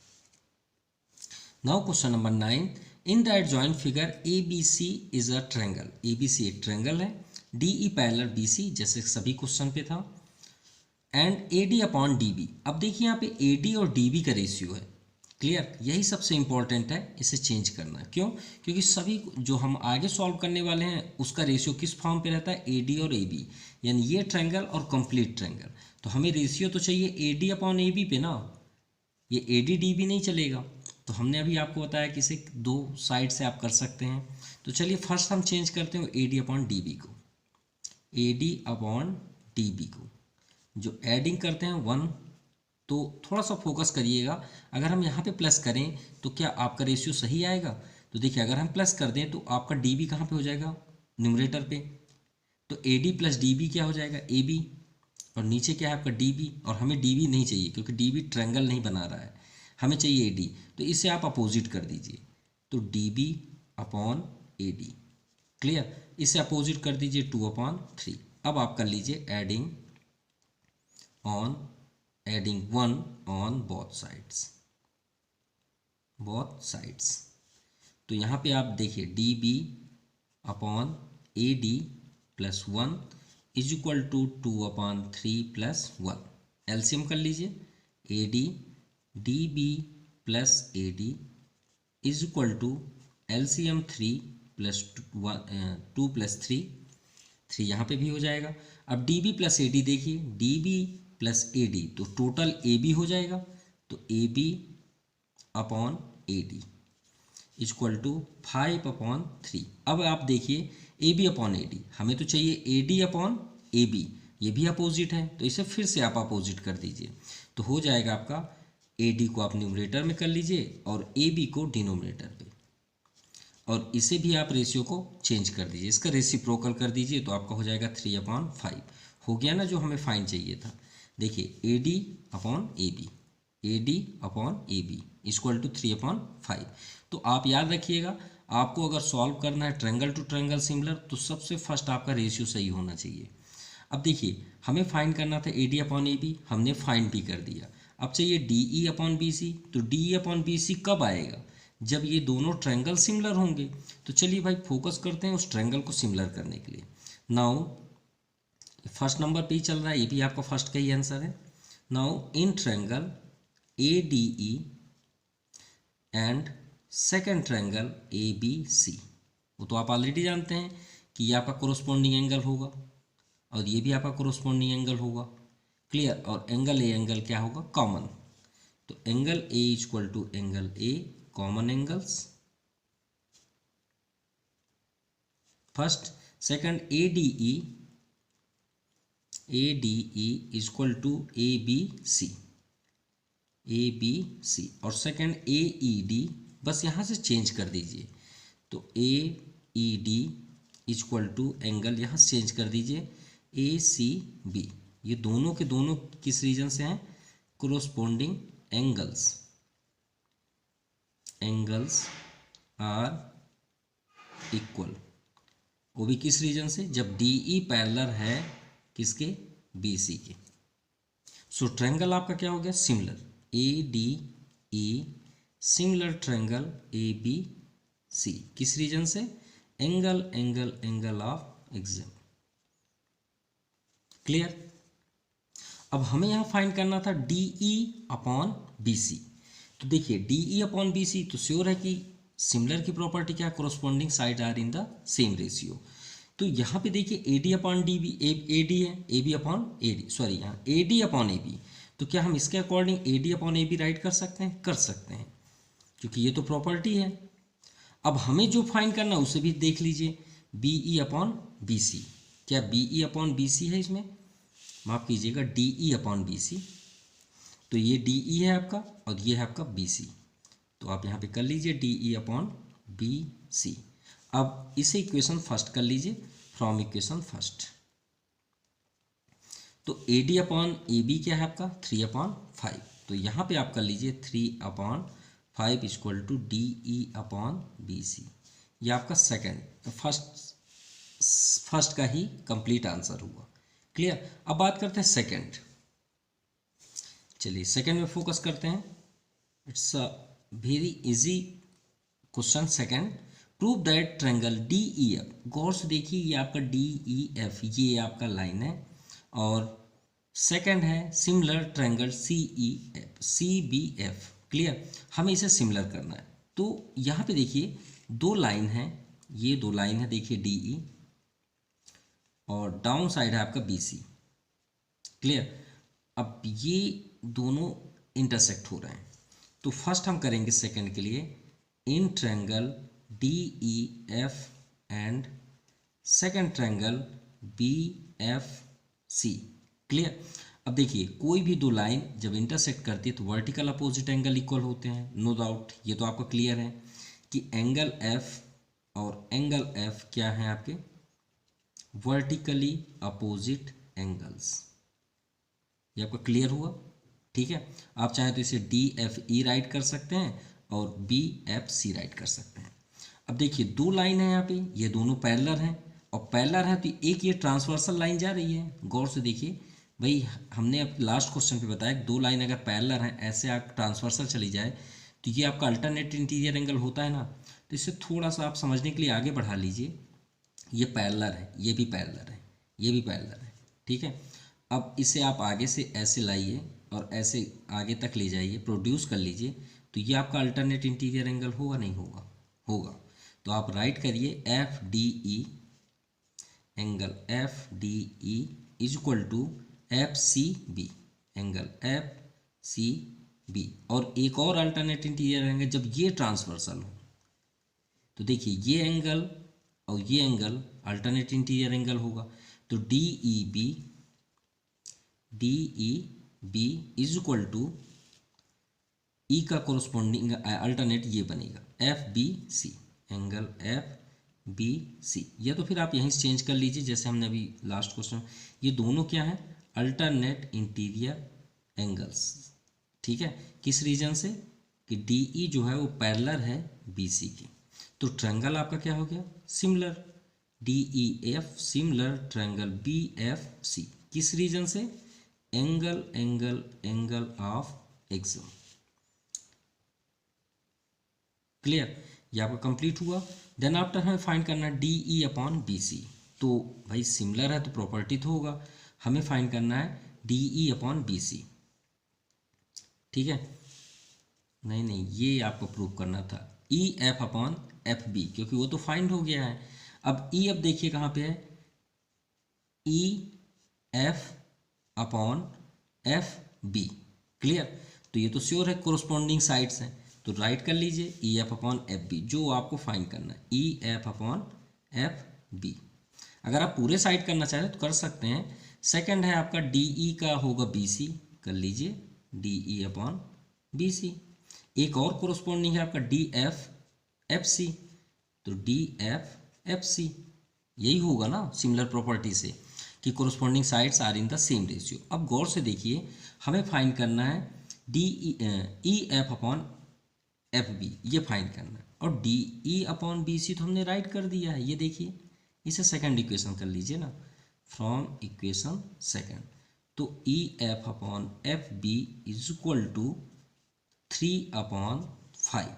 Now question number 9, in the adjoint figure A B C is a triangle, A B C एक ट्रायंगल है, D E parallel B C, जैसे सभी क्वेश्चन पे था, and A D upon D B. अब देखिए यहाँ पे ए डी और डी बी का रेशियो है। क्लियर? यही सबसे इंपॉर्टेंट है, इसे चेंज करना। क्यों? क्योंकि सभी जो हम आगे सॉल्व करने वाले हैं उसका रेशियो किस फॉर्म पे रहता है, ए डी और ए बी, यानी ये ट्रायंगल और कंप्लीट ट्रायंगल, तो हमें रेशियो तो चाहिए A D upon A B पे ना, ये ए डी डी बी नहीं चलेगा। तो हमने अभी आपको बताया कि इसे दो साइड से आप कर सकते हैं, तो चलिए फर्स्ट हम चेंज करते हैं A D upon D B को, A D upon D B को, जो एडिंग करते हैं 1, तो थोड़ा सा फोकस करिएगा, अगर हम यहाँ पे प्लस करें तो क्या आपका रेशियो सही आएगा? तो देखिए अगर हम प्लस कर दें तो आपका डी बी कहाँ पर हो जाएगा, न्यूमरेटर पे, तो A D plus D B क्या हो जाएगा, ए बी, और नीचे क्या है आपका डी बी, और हमें डी बी नहीं चाहिए क्योंकि डी बी ट्रायंगल नहीं बना रहा है, हमें चाहिए ए डी, तो इसे आप अपोजिट कर दीजिए, तो D B upon A D. Clear? इसे अपोजिट कर दीजिए 2/3। अब आप कर लीजिए एडिंग 1 ऑन बोथ साइड्स, तो यहाँ पे आप देखिए D B upon A D plus 1 is equal to 2/3 plus 1, LCM कर लीजिए, A D D B plus A D is equal to LCM 3 plus 2 plus 3 यहाँ पे भी हो जाएगा। अब D B plus A D देखिए, D B plus A D, तो टोटल ए बी हो जाएगा, तो A B upon A D equal to 5/3। अब आप देखिए A B upon A D, हमें तो चाहिए A D upon A B, ये भी अपोजिट है, तो इसे फिर से आप अपोजिट कर दीजिए, तो हो जाएगा आपका ए डी को आप न्यूमरेटर में कर लीजिए और ए बी को डिनोमिनेटर पे, और इसे भी आप रेशियो को चेंज कर दीजिए, इसका रेसिप्रोकल कर दीजिए, तो आपका हो जाएगा 3/5, हो गया ना जो हमें फाइंड चाहिए था। देखिए A D upon A B, A D upon A B equal to 3/5। तो आप याद रखिएगा, आपको अगर सॉल्व करना है ट्रायंगल टू ट्रायंगल सिमिलर, तो सबसे फर्स्ट आपका रेशियो सही होना चाहिए। अब देखिए हमें फाइंड करना था A D upon A B, हमने फाइंड भी कर दिया। अब चाहिए D E upon B C, तो D E upon B C कब आएगा, जब ये दोनों ट्रायंगल सिमिलर होंगे। तो चलिए भाई फोकस करते हैं उस ट्रायंगल को सिमिलर करने के लिए। नाउ फर्स्ट नंबर पे ही चल रहा है, ये भी आपका फर्स्ट का ही आंसर है। Now in triangle A D E and second triangle A B C, वो तो आप ऑलरेडी जानते हैं कि ये आपका कोरोस्पोंडिंग एंगल होगा और ये भी आपका कोरोस्पोंडिंग एंगल होगा। क्लियर। और एंगल ए एंगल क्या होगा, कॉमन। तो angle A equal to angle A, common angles first. Second A D E equal to A B C, और सेकंड ए ई डी, बस यहाँ से चेंज कर दीजिए। तो A E D equal to angle यहाँ चेंज कर दीजिए ए सी बी। ये दोनों के दोनों किस रीजन से हैं, कोरोस्पोंडिंग एंगल्स आर इक्वल, वो भी किस रीजन से, जब डी ई पैरेलल है किसके, बी सी के। सो ट्रायंगल आपका क्या हो गया, similar. A D E similar triangle A B C, किस रीजन से, एंगल ऑफ एक्सिस। क्लियर। अब हमें यहाँ फाइंड करना था D E upon B C. तो देखिए D E upon B C, तो श्योर है कि सिमिलर की प्रॉपर्टी क्या है, corresponding side are in the same ratio. तो यहाँ पे देखिए A D upon D B, A D है, A B upon A D, sorry यहाँ A D upon A B. तो क्या हम इसके according A D upon A B right कर सकते हैं, कर सकते हैं, क्योंकि ये तो प्रॉपर्टी है। अब हमें जो फाइंड करना है उसे भी देख लीजिए, B E upon B C. क्या B E upon B C है इसमें, माफ़ कीजिएगा D E upon B C. तो ये डी ई है आपका और ये है आपका बी सी, तो आप यहाँ पे कर लीजिए D E upon B C. अब इसे इक्वेशन फर्स्ट कर लीजिए फ्रॉम इक्वेशन फर्स्ट। तो A D upon A B क्या है आपका 3/5, तो यहाँ पे आप कर लीजिए 3/5 equal to D E upon B C. ये आपका सेकंड, फर्स्ट का ही कंप्लीट आंसर हुआ। क्लियर। अब बात करते हैं सेकंड। चलिए सेकंड में फोकस करते हैं। It's a very easy question. Second, prove that triangle D E F, गौर से देखिए ये आपका डी ई एफ, ये आपका लाइन है, और सेकंड है similar triangle C E F, C B F. Clear. हमें इसे सिमिलर करना है। तो यहाँ पे देखिए दो लाइन है, ये दो लाइन है, देखिए डी ई, और डाउन साइड है आपका बी सी। क्लियर। अब ये दोनों इंटरसेक्ट हो रहे हैं, तो फर्स्ट हम करेंगे सेकंड के लिए, in triangle D E F and second triangle B F C. Clear. अब देखिए कोई भी दो लाइन जब इंटरसेक्ट करती है तो वर्टिकल अपोजिट एंगल इक्वल होते हैं, नो डाउट, ये तो आपको क्लियर है कि एंगल एफ और एंगल एफ क्या है आपके, वर्टिकली अपोजिट एंगल्स। ये आपका क्लियर हुआ। ठीक है। आप चाहे तो इसे डी एफ ई राइट कर सकते हैं और बी एफ सी राइट कर सकते हैं। अब देखिए दो लाइन है यहाँ पे, ये दोनों पैरेलल हैं, और पैरेलल है तो एक ये ट्रांसवर्सल लाइन जा रही है। गौर से देखिए भाई, हमने अब लास्ट क्वेश्चन पे बताया दो लाइन अगर पैरेलल हैं, ऐसे आप ट्रांसवर्सल चली जाए तो ये आपका अल्टरनेट इंटीरियर एंगल होता है ना। तो इससे थोड़ा सा आप समझने के लिए आगे बढ़ा लीजिए, ये पैरेलल है, ये भी पैरेलल है, ये भी पैरेलल है। ठीक है। अब इसे आप आगे से ऐसे लाइए और ऐसे आगे तक ले जाइए, प्रोड्यूस कर लीजिए, तो ये आपका अल्टरनेट इंटीरियर एंगल होगा, नहीं होगा, होगा। तो आप राइट करिए F D E, angle F D E is equal to F C B, angle F C B. और एक और अल्टरनेट इंटीरियर एंगल जब ये ट्रांसवर्सल हो, तो देखिए ये एंगल और ये एंगल अल्टरनेट इंटीरियर एंगल होगा। तो D E B is equal to E का कोरोस्पोंडिंग अल्टरनेट ये बनेगा F B C, angle F B C. या तो फिर आप यहीं से चेंज कर लीजिए जैसे हमने अभी लास्ट क्वेश्चन, ये दोनों क्या है, अल्टरनेट इंटीरियर एंगल्स। ठीक है। किस रीजन से, कि डी ई जो है वो पैरेलल है बी सी की। तो ट्रायंगल आपका क्या हो गया, similar. DEF similar triangle BFC। किस रीजन से? Angle angle angle of एक्सम। Clear? ये आपका कंप्लीट हुआ। देन आफ्टर हमें फाइंड करना DE अपॉन BC। तो भाई सिमिलर है तो प्रॉपर्टी तो होगा, हमें फाइंड करना है DE अपॉन BC। ठीक है, नहीं ये आपको प्रूव करना था EF अपॉन FB, क्योंकि वो तो फाइंड हो गया है। अब अब देखिए कहाँ पे है, EF अपॉन FB। क्लियर? तो ये तो श्योर है कोरोस्पॉन्डिंग साइड्स हैं, तो राइट कर लीजिए EF अपॉन FB, जो आपको फाइंड करना है EF अपॉन FB। अगर आप पूरे साइड करना चाहें तो कर सकते हैं। सेकंड है आपका DE का होगा BC, कर लीजिए DE अपॉन BC। एक और कोरोस्पॉन्डिंग है आपका DF FC, तो DF FC यही होगा ना सिमिलर प्रॉपर्टी से कि corresponding sides are in the same ratio. अब गौर से देखिए, हमें फाइंड करना है EF अपॉन FB, ये फाइंड करना है, और DE अपॉन BC तो हमने राइट कर दिया है। ये देखिए, इसे सेकंड इक्वेशन कर लीजिए ना, फ्रॉम इक्वेशन सेकंड। तो EF upon FB is equal to 3/5।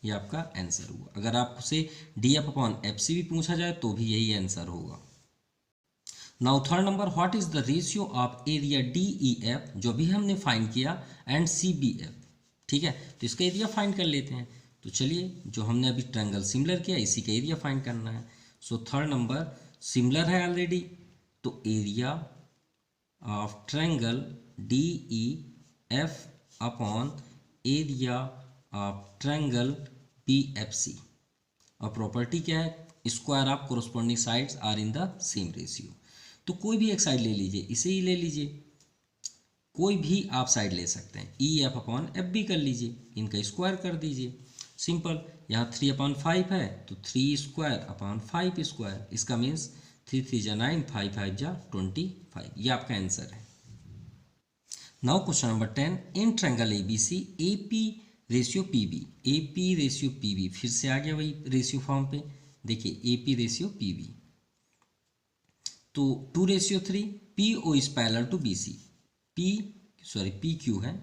ये आपका आंसर हुआ। अगर आपसे DF अपॉन FC भी पूछा जाए तो भी यही आंसर होगा। Now third number, what is the ratio of area DEF, जो भी हमने फाइंड किया, एंड CBF। ठीक है, तो इसका एरिया फाइंड कर लेते हैं। तो चलिए, जो हमने अभी ट्रायंगल सिमिलर किया इसी का एरिया फाइंड करना है। सो थर्ड नंबर सिमिलर है ऑलरेडी, तो area of triangle DEF upon area of triangle BFC। और प्रॉपर्टी क्या है? Square of corresponding sides are in the same ratio. तो कोई भी एक साइड ले लीजिए, इसे ही ले लीजिए, कोई भी आप साइड ले सकते हैं। EF अपॉन FB कर लीजिए, इनका स्क्वायर कर दीजिए, सिंपल। यहाँ 3/5 है तो 3 स्क्वायर अपॉन 5 स्क्वायर, इसका मीन्स 3 3 जा 9, 5 5 जा 25। ये आपका आंसर है। Now question number 10, in triangle ABC AP ratio PB, AP ratio PB, फिर से आ गया वही रेशियो फॉर्म पे। देखिए AP रेशियो PB, तो 2:3, PO is parallel to BC, PQ है,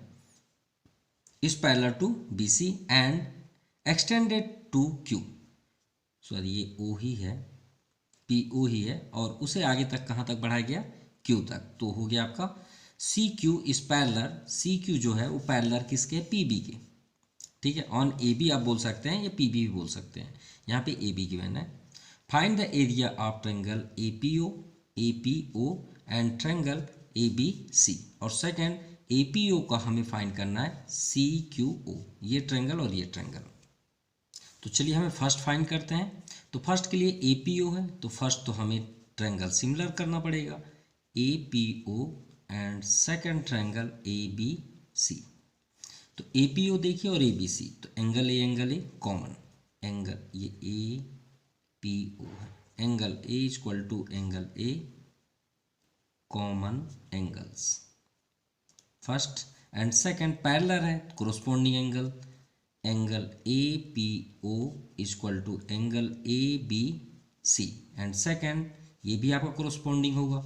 is parallel to BC and extended to Q। ये O ही है, PO ही है, और उसे आगे तक कहाँ तक बढ़ाया गया? Q तक। तो हो गया आपका CQ इज पैरेलल, CQ जो है वो पैरेलल किसके? PB के। ठीक है, ऑन AB आप बोल सकते हैं या PB भी बोल सकते हैं, यहाँ पे AB गिवन है। Find the area of triangle APO and triangle ABC, और सेकंड APO का हमें फाइंड करना है CQO, ये ट्रायंगल और ये ट्रायंगल। तो चलिए हमें फर्स्ट फाइंड करते हैं। तो फर्स्ट के लिए APO है, तो फर्स्ट तो हमें ट्रायंगल सिमिलर करना पड़ेगा, APO and second triangle ABC। तो APO देखिए और ABC, तो एंगल ए कॉमन, एंगल ये APO है, angle A equal to angle A, common angles. First and second parallel है, corresponding angle, angle APO equal to angle ABC, and second ये भी आपका कोरोस्पॉन्डिंग होगा,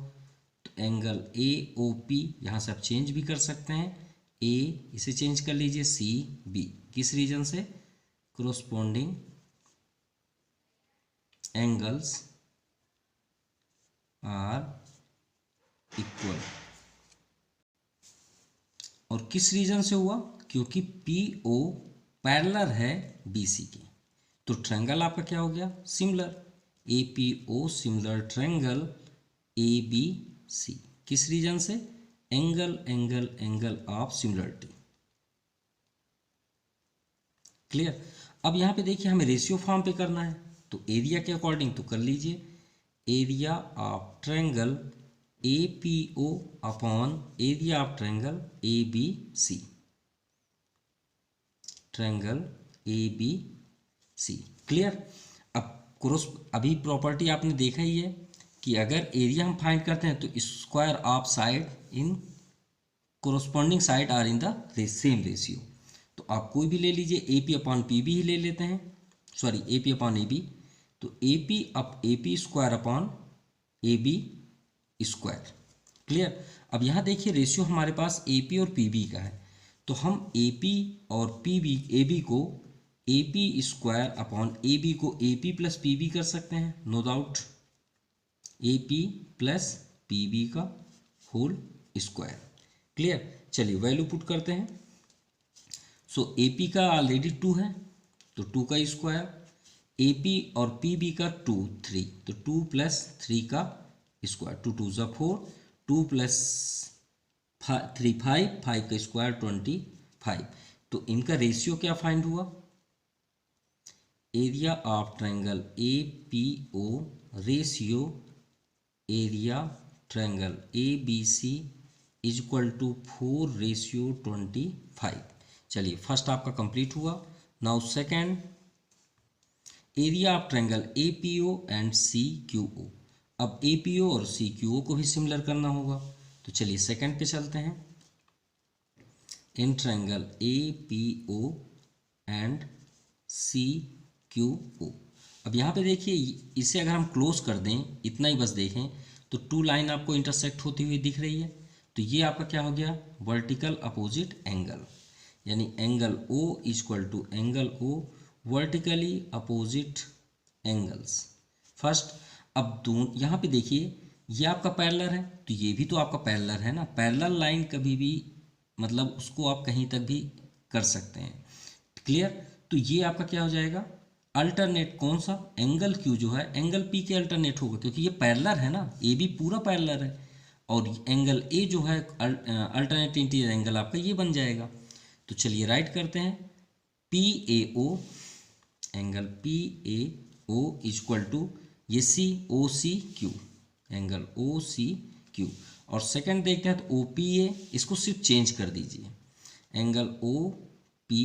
तो एंगल AOP, यहाँ से आप चेंज भी कर सकते हैं, A इसे चेंज कर लीजिए CB, किस रीजन से? Corresponding angles are equal. और किस रीजन से हुआ? क्योंकि PO पैरेलल है BC के, तो ट्रायंगल आपका क्या हो गया? Similar. APO similar triangle ABC, किस रीजन से? Angle of similarity. क्लियर? अब यहाँ पे देखिए हमें रेशियो फॉर्म पे करना है, तो एरिया के अकॉर्डिंग तो कर लीजिए, area of triangle APO upon area of triangle ABC, triangle ABC। Clear? अब अभी प्रॉपर्टी आपने देखा ही है कि अगर एरिया हम फाइंड करते हैं तो square of side in corresponding side are in the same ratio. तो आप कोई भी ले लीजिए, AP अपॉन PB ही ले लेते हैं, AP अपॉन AB, तो A P square upon A B square. Clear. अब यहाँ देखिए रेशियो हमारे पास ए पी और पी बी का है, तो हम ए पी और पी बी ए बी को A P square upon A B को A P plus P B कर सकते हैं, no doubt, A P plus P B का होल स्क्वायर। क्लियर। चलिए वैल्यू पुट करते हैं। सो ए पी का ऑलरेडी 2 है तो 2 का स्क्वायर, ए पी और पी बी का 2 3, तो 2 प्लस 3 का स्क्वायर, 2 2 ज़ा 4, 2 प्लस 3 5, 5 का स्क्वायर 25। तो इनका रेशियो क्या फाइंड हुआ, area of triangle A P O ratio area triangle A B C is equal to 4:25। चलिए फर्स्ट आपका कंप्लीट हुआ। Now second, area of triangle A P O and C Q O. अब A P ओ और सी Q ओ को भी similar करना होगा, तो चलिए सेकेंड पे चलते हैं। In triangle A P O and C Q O. अब यहाँ पे देखिए इसे अगर हम क्लोज कर दें, इतना ही बस देखें, तो 2 लाइन आपको इंटरसेक्ट होती हुई दिख रही है, तो ये आपका क्या हो गया, वर्टिकल अपोजिट एंगल, यानी angle O is equal to angle O vertically opposite angles. First, अब यहाँ पे देखिए ये आपका पैरेलल है, तो ये भी तो आपका पैरेलल है ना। पैरेलल लाइन कभी भी मतलब उसको आप कहीं तक भी कर सकते हैं। क्लियर। तो ये आपका क्या हो जाएगा, अल्टरनेट कौन सा, एंगल क्यू जो है एंगल पी के अल्टरनेट होगा, क्योंकि ये पैरेलल है ना, ए बी पूरा पैरेलल है, और एंगल ए जो है अल्टरनेट इंटीरियर एंगल आपका ये बन जाएगा। तो चलिए राइट करते हैं, P A O, angle P A O is equal to ये C O C Q, angle O C Q. और सेकंड देखते हैं तो ओ पी ए, इसको सिर्फ चेंज कर दीजिए, angle O P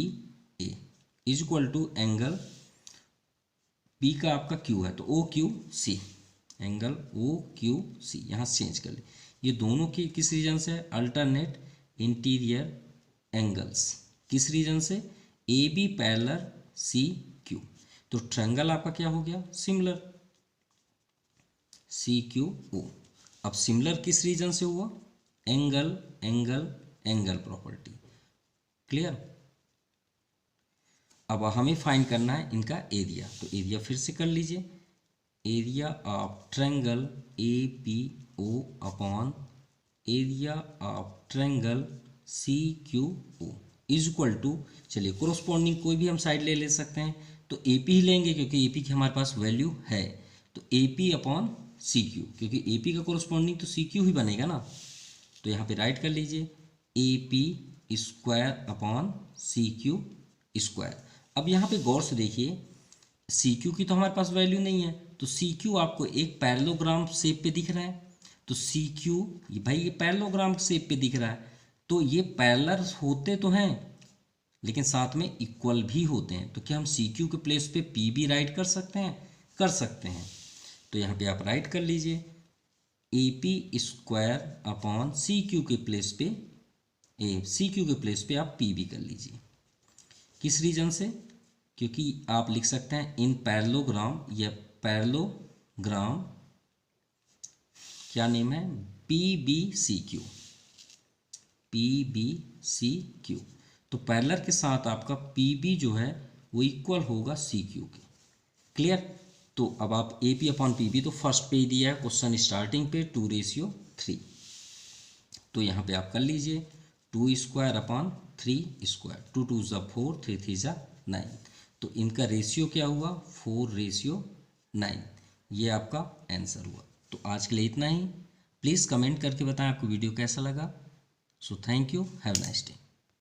A is equal to angle P का आपका क्यू है तो O Q C, angle O Q C, यहाँ चेंज कर ले। ये दोनों की किस रीजन से, अल्टरनेट इंटीरियर एंगल्स, किस रीजन से, A B parallel C Q. तो ट्रायंगल आपका क्या हो गया, सिमिलर, सी क्यू ओ। अब सिमिलर किस रीजन से हुआ, angle angle angle property. Clear. अब हमें फाइंड करना है इनका एरिया, तो एरिया फिर से कर लीजिए, area of triangle A P O upon area of triangle C Q O is equal to, चलिए कोरोस्पोंडिंग कोई भी हम साइड ले सकते हैं, तो ए पी ही लेंगे क्योंकि ए पी की हमारे पास वैल्यू है, तो A P upon C Q, क्योंकि ए पी का कोरोस्पोंडिंग तो सी क्यू ही बनेगा ना, तो यहाँ पे राइट कर लीजिए A P square upon C Q square. अब यहाँ पे गौर से देखिए सी क्यू की तो हमारे पास वैल्यू नहीं है, तो सी क्यू आपको एक पैरेललोग्राम शेप पे दिख रहा है, तो सी क्यू भाई ये पैरेललोग्राम शेप पे दिख रहा है, तो ये पैरेलल होते तो हैं लेकिन साथ में इक्वल भी होते हैं, तो क्या हम सी क्यू के प्लेस पे पी भी राइट कर सकते हैं, कर सकते हैं। तो यहाँ पे आप राइट कर लीजिए A P square upon C Q के प्लेस पे, सी क्यू के प्लेस पे आप पी भी कर लीजिए, किस रीजन से, क्योंकि आप लिख सकते हैं इन पैरेललोग्राम, या पैरेललोग्राम क्या नेम है, P B C Q, P B C Q. तो पैरेलल के साथ आपका पी बी जो है वो इक्वल होगा सी क्यू के। क्लियर। तो अब आप A P upon P B तो फर्स्ट पे ही दिया है क्वेश्चन स्टार्टिंग पे 2:3, तो यहाँ पे आप कर लीजिए 2 स्क्वायर अपॉन 3 स्क्वायर, 2 2 ज़ा 4, 3 3 ज़ा 9, तो इनका रेशियो क्या हुआ 4:9, ये आपका आंसर हुआ। तो आज के लिए इतना ही। प्लीज़ कमेंट करके बताएं आपको वीडियो कैसा लगा। So thank you, have nice day.